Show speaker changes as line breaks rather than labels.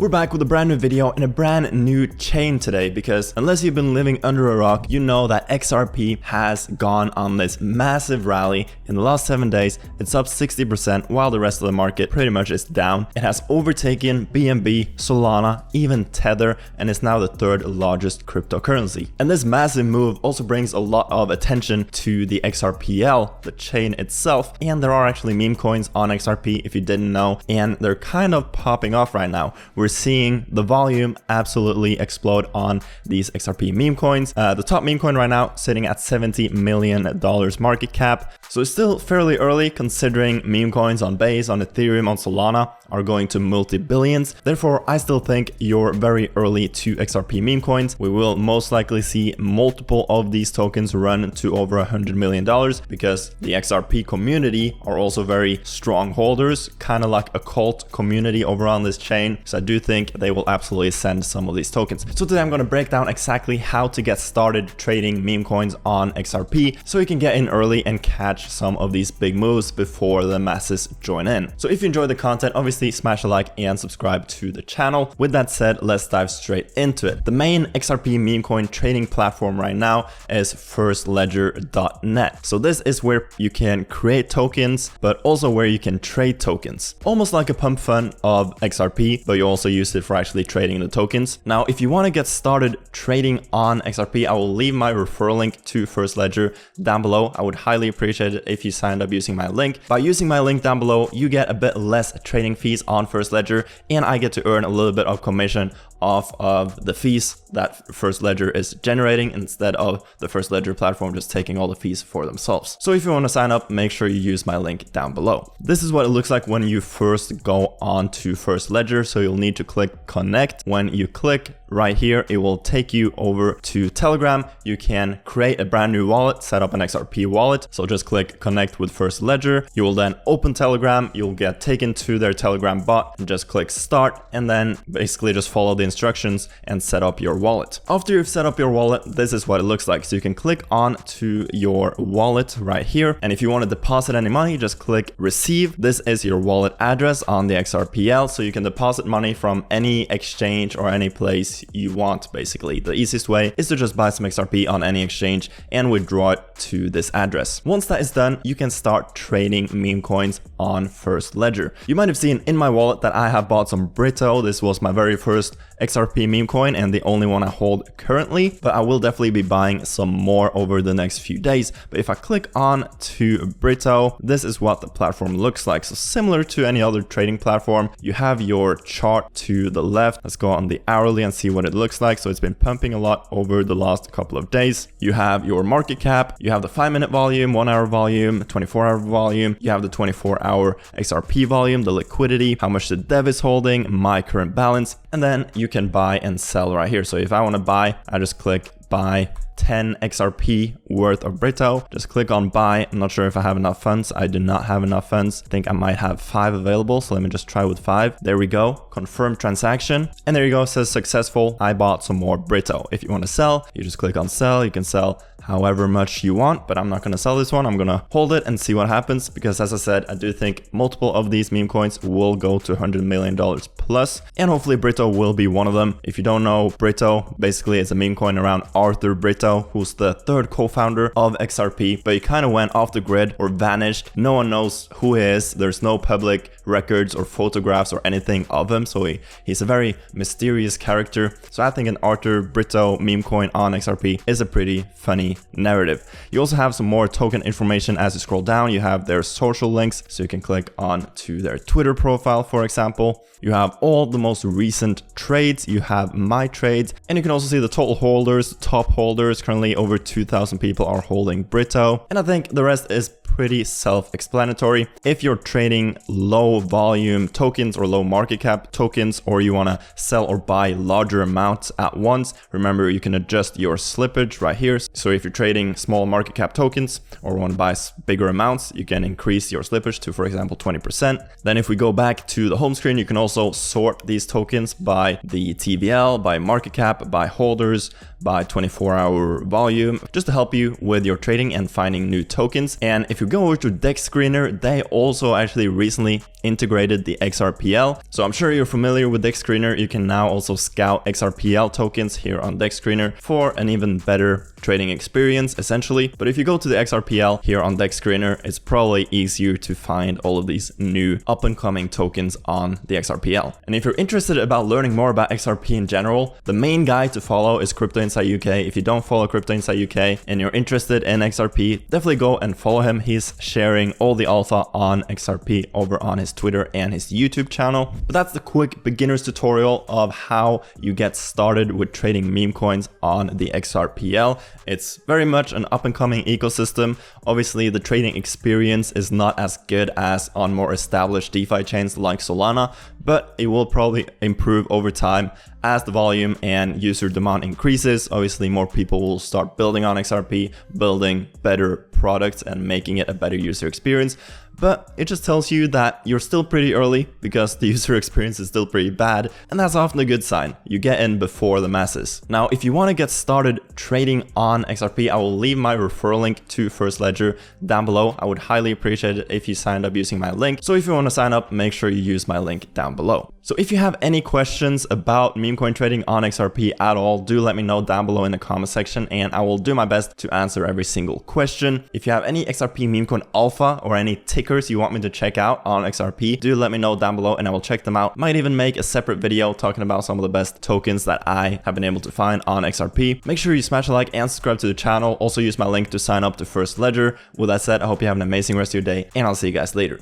We're back with a brand new video and a brand new chain today, because unless you've been living under a rock, you know that XRP has gone on this massive rally. In the last 7 days, it's up 60% while the rest of the market pretty much is down. It has overtaken BNB, Solana, even Tether, and is now the third largest cryptocurrency. And this massive move also brings a lot of attention to the XRPL, the chain itself. And there are actually meme coins on XRP if you didn't know, and they're kind of popping off right now. We're seeing the volume absolutely explode on these XRP meme coins. The top meme coin right now sitting at $70 million market cap. So it's still fairly early considering meme coins on Base, on Ethereum, on Solana are going to multi-billions. Therefore, I still think you're very early to XRP meme coins. We will most likely see multiple of these tokens run to over $100 million because the XRP community are also very strong holders, kind of like a cult community over on this chain. So I do think they will absolutely send some of these tokens. So today I'm going to break down exactly how to get started trading meme coins on XRP so you can get in early and catch some of these big moves before the masses join in. So if you enjoy the content, obviously smash a like and subscribe to the channel. With that said, let's dive straight into it. The main XRP meme coin trading platform right now is FirstLedger.net. So this is where you can create tokens, but also where you can trade tokens. Almost like a pump fund of XRP, but you also use it for actually trading the tokens. Now, if you want to get started trading on XRP, I will leave my referral link to FirstLedger down below. I would highly appreciate it if you signed up using my link. By using my link down below, you get a bit less trading fees on FirstLedger, and I get to earn a little bit of commission off of the fees that FirstLedger is generating instead of the FirstLedger platform just taking all the fees for themselves. So if you want to sign up, make sure you use my link down below. This is what it looks like when you first go on to FirstLedger. So you'll need to click connect. When you click right here, it will take you over to Telegram. You can create a brand new wallet, set up an XRP wallet. So just click connect with FirstLedger. You will then open Telegram. You'll get taken to their Telegram bot and just click start, and then basically just follow the instructions and set up your wallet. After you've set up your wallet, this is what it looks like. So you can click on to your wallet right here. And if you want to deposit any money, just click receive. This is your wallet address on the XRPL. So you can deposit money from any exchange or any place you want. Basically, the easiest way is to just buy some XRP on any exchange and withdraw it to this address. Once that is done, you can start trading meme coins on FirstLedger. You might have seen in my wallet that I have bought some Brito. This was my very first XRP meme coin and the only one I hold currently, but I will definitely be buying some more over the next few days. But if I click on to Brito, this is what the platform looks like. So similar to any other trading platform, you have your chart to the left. Let's go on the hourly and see what it looks like. So it's been pumping a lot over the last couple of days. You have your market cap, you have the 5-minute volume, 1-hour volume, 24-hour volume, you have the 24-hour XRP volume, the liquidity, how much the dev is holding, my current balance, and then you can buy and sell right here. So if I want to buy, I just click buy 10 XRP worth of Brito. Just click on buy. I'm not sure if I have enough funds. I do not have enough funds. I think I might have 5 available. So let me just try with 5. There we go. Confirm transaction. And there you go. It says successful. I bought some more Brito. If you want to sell, you just click on sell. You can sell however much you want, but I'm not going to sell this one. I'm going to hold it and see what happens, because as I said, I do think multiple of these meme coins will go to $100 million plus, and hopefully Brito will be one of them. If you don't know, Brito basically is a meme coin around Arthur Brito, who's the third co-founder of XRP, but he kind of went off the grid or vanished. No one knows who he is. There's no public records or photographs or anything of him, so he's a very mysterious character. So I think an Arthur Brito meme coin on XRP is a pretty funny narrative. You also have some more token information as you scroll down. You have their social links, so you can click on to their Twitter profile, for example. You have all the most recent trades. You have my trades, and you can also see the total holders, top holders. Currently over 2,000 people are holding Brito, and I think the rest is pretty self-explanatory. If you're trading low volume tokens or low market cap tokens, or you want to sell or buy larger amounts at once, remember you can adjust your slippage right here. So if you're trading small market cap tokens or want to buy bigger amounts, you can increase your slippage to, for example, 20%. Then if we go back to the home screen, you can also sort these tokens by the TVL, by market cap, by holders, by 24-hour volume, just to help you with your trading and finding new tokens. And if you go over to Dex Screener, they also actually recently integrated the XRPL. So I'm sure you're familiar with Dex Screener. You can now also scout XRPL tokens here on Dex Screener for an even better trading experience, essentially. But if you go to the XRPL here on Dex Screener, it's probably easier to find all of these new up and coming tokens on the XRPL. And if you're interested about learning more about XRP in general, the main guy to follow is Crypto Insight UK. If you don't follow Crypto Insight UK and you're interested in XRP, definitely go and follow him. He's sharing all the alpha on XRP over on his Twitter and his YouTube channel. But that's the quick beginner's tutorial of how you get started with trading meme coins on the XRPL. It's very much an up and coming ecosystem. Obviously, the trading experience is not as good as on more established DeFi chains like Solana, but it will probably improve over time as the volume and user demand increases. Obviously, more people will start building on XRP, building better products and making it a better user experience. But it just tells you that you're still pretty early because the user experience is still pretty bad, and that's often a good sign. You get in before the masses. Now, if you want to get started trading on XRP, I will leave my referral link to FirstLedger down below. I would highly appreciate it if you signed up using my link. So if you want to sign up, make sure you use my link down below. So if you have any questions about meme coin trading on XRP at all, do let me know down below in the comment section and I will do my best to answer every single question. If you have any XRP meme coin alpha or any tickers you want me to check out on XRP, do let me know down below and I will check them out. Might even make a separate video talking about some of the best tokens that I have been able to find on XRP. Make sure you smash a like and subscribe to the channel. Also use my link to sign up to FirstLedger. With that said, I hope you have an amazing rest of your day and I'll see you guys later.